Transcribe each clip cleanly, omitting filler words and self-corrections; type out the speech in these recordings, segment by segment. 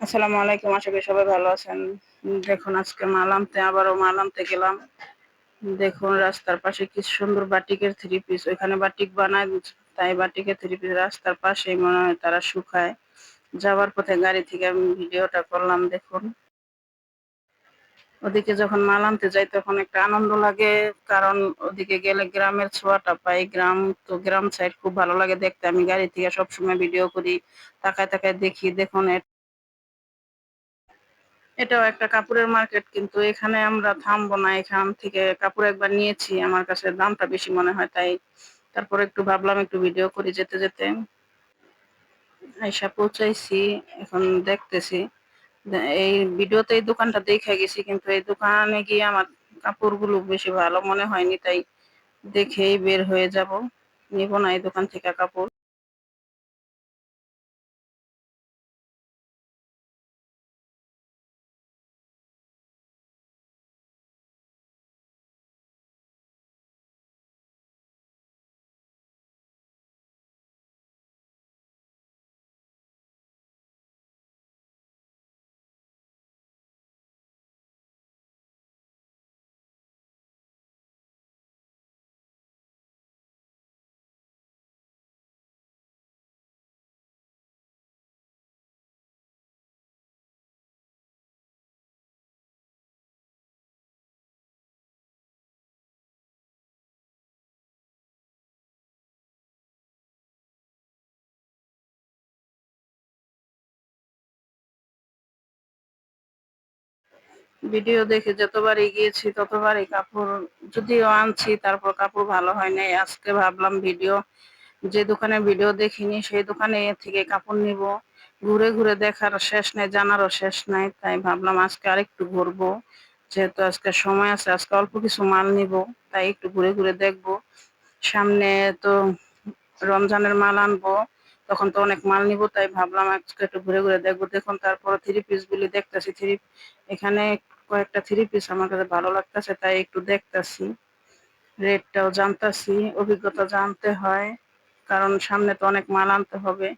আসসালামু আলাইকুম। আশা করি সবাই ভালো আছেন। দেখুন আজকে আবারও মাল আনতে গেলাম। দেখুন রাস্তার পাশে কি সুন্দর বাটিকের থ্রি পিস। ওইখানে বাটিক বানায়, তাই বাটিকের থ্রি পিস রাস্তার পাশেই মনে হয় তারা শুকায়। যাওয়ার পথে গাড়ি থেকে আমি ভিডিওটা করলাম দেখুন। ওদিকে যখন মাল আনতে যাই তখন একটা আনন্দ লাগে, কারণ ওদিকে গেলে গ্রামের ছোঁয়াটা পাই। গ্রাম সাইড খুব ভালো লাগে দেখতে। আমি গাড়ি থেকে সবসময় ভিডিও করি, তাকায় তাকায় দেখি। দেখুন এটাও একটা কাপড়ের মার্কেট, কিন্তু এখানে আমরা থামবো না। এখান থেকে কাপড় একবার নিয়েছি, আমার কাছে দামটা বেশি মনে হয়, তাই তারপর একটু ভাবলাম একটু ভিডিও করি যেতে যেতে। আইসা পৌঁছাইছি, এখন দেখতেছি। এই ভিডিওতে এই দোকানটা দেখে গেছি, কিন্তু এই দোকানে গিয়ে আমার কাপড়গুলো বেশি ভালো মনে হয়নি, তাই দেখেই বের হয়ে যাব। নিব না এই দোকান থেকে কাপড়। ভিডিও দেখে যতবারই গিয়েছি ততবারই কাপড় যদিও আনছি, তারপর কাপড় ভালো হয় নাই। আজকে ভাবলাম যে দোকানে ভিডিও দেখিনি সেই দোকানে থেকে কাপড় নিব। ঘুরে ঘুরে দেখার শেষ নাই, জানারও শেষ নাই, তাই ভাবলাম আজকে আরেকটু ঘুরবো। যেহেতু আজকে সময় আছে, আজকে অল্প কিছু মাল নিব, তাই একটু ঘুরে ঘুরে দেখবো। সামনে তো রমজানের মাল আনবো, তখন তো অনেক মাল নিব, তাই ভাবলাম আজকে একটু ঘুরে ঘুরে দেখবো। দেখুন তারপর থ্রি পিস গুলি দেখতেছি। এখানে কয়েকটা থ্রি পিস আমার কাছে ভালো লাগতেছে, তাই একটু দেখতাছি, রেটটাও জানতাছি। অভিজ্ঞতা জানতে হয়, কারণ সামনে তো অনেক মাল আনতে হবে।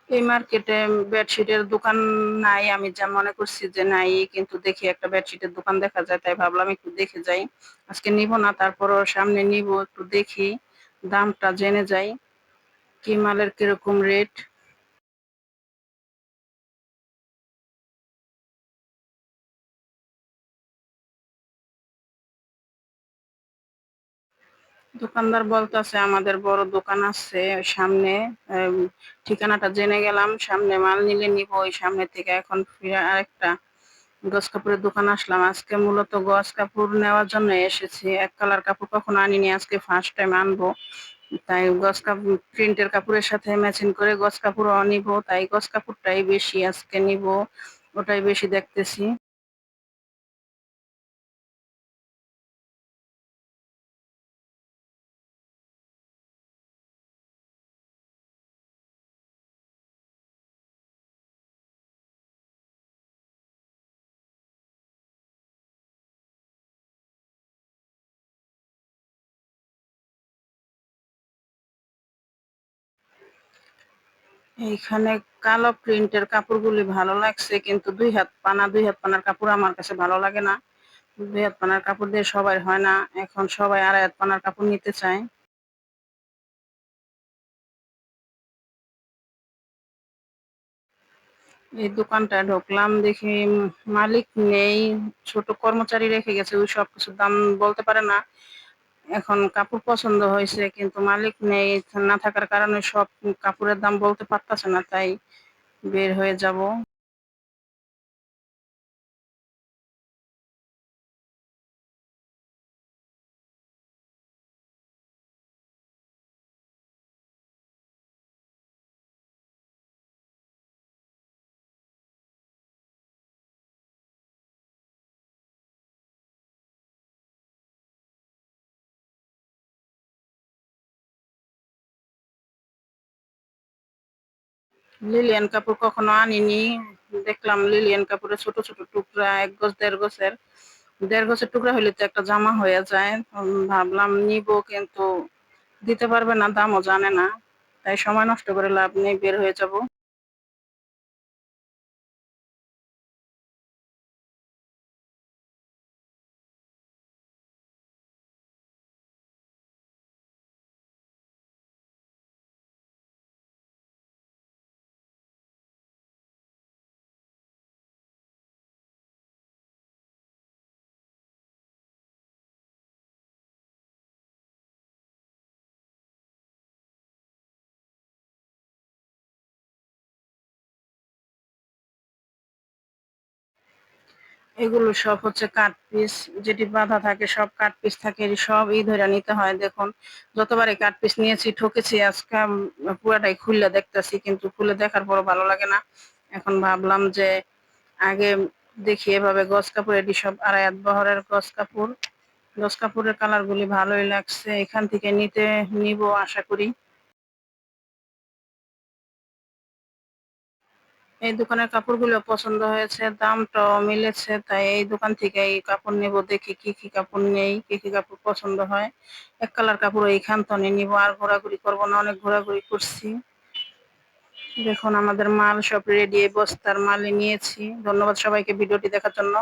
এই মার্কেটে বেডশিটের দোকান নাই, আমি যা মনে করছি যে নাই, কিন্তু দেখি একটা বেডশিটের দোকান দেখা যায়, তাই ভাবলাম একটু দেখে যাই। আজকে নিব না, তারপরও সামনে নিব, একটু দেখি, দামটা জেনে যাই, কি মালের কিরকম রেট। দোকানদার বলতেছে আমাদের বড় দোকান আছে ওই সামনে। আম, ঠিকানাটা জেনে গেলাম, সামনে মাল নিলে নিব। ওই সামনে থেকে এখন ফিরে আরেকটা গজ কাপড়ের দোকান আসলাম। আজকে মূলত গজ কাপড় নেওয়ার জন্য এসেছি। এক কালার কাপড় কখনো আনিনি, আজকে ফার্স্ট টাইম আনবো। তাই গজ কাপড় প্রিন্টের কাপড়ের সাথে ম্যাচিং করে গজ কাপড়ও নিব, তাই গজ কাপড়টাই বেশি আজকে নিব, ওটাই বেশি দেখতেছি। এইখানে কালো প্রিন্টের কাপড়গুলি ভালো লাগছে, কিন্তু দুই হাত পানার কাপড় আমার কাছে ভালো লাগে না। দুই হাত পানার কাপড় দিয়ে সবাই হয় না, এখন সবাই আড়াই হাত পানার কাপড় নিতে চায়। এই দোকানটা ঢুকলাম, দেখি মালিক নেই, ছোট কর্মচারী রেখে গেছে, ওই সব কিছুর দাম বলতে পারে না। এখন কাপড় পছন্দ হয়েছে কিন্তু মালিক নেই, না থাকার কারণে সব কাপড়ের দাম বলতে পারতাছে না, তাই বের হয়ে যাব। লিলিয়ান কাপড় কখনো আনিনি, দেখলাম লিলিয়ান কাপড়ের ছোট ছোট টুকরা ১ গজ ১.৫ গজের, ১.৫ গজের টুকরা হইলে তো একটা জামা হয়ে যায়। ভাবলাম নিবো কিন্তু দিতে পারবে না, দামও জানে না, তাই সময় নষ্ট করে লাভ নেই, বের হয়ে যাব। এগুলো সব হচ্ছে কাট পিস, যেটি বাঁধা থাকে সব কাট পিস থাকে, সবই ধইরা নিতে হয়। দেখুন যতবারই কাট পিস নিয়েছি ঠকেছি, আজকে পুরাটাই খুইল্লা দেখতেছি কিন্তু খুলে দেখার পরও ভালো লাগে না। এখন ভাবলাম যে আগে দেখি এভাবে গজ কাপড়, এটি সব আড়াই হাত বহরের গজ কাপড়। গজ কাপড়ের কালার গুলি ভালোই লাগছে, এখান থেকে নিব আশা করি। এই দোকানের কাপড়গুলো পছন্দ হয়েছে, দামটাও মিলেছে, তাই এই দোকান থেকে এই কাপড় নিব। দেখি কি কি কাপড় নেই, কি কি কাপড় পছন্দ হয়। এক কালার কাপড় এইখান থেকে নিব, আর ঘোরাঘুরি করবো না, অনেক ঘোরাঘুরি করছি। দেখুন আমাদের মাল সব রেডি, বস্তার মালই নিয়েছি। ধন্যবাদ সবাইকে ভিডিওটি দেখার জন্য।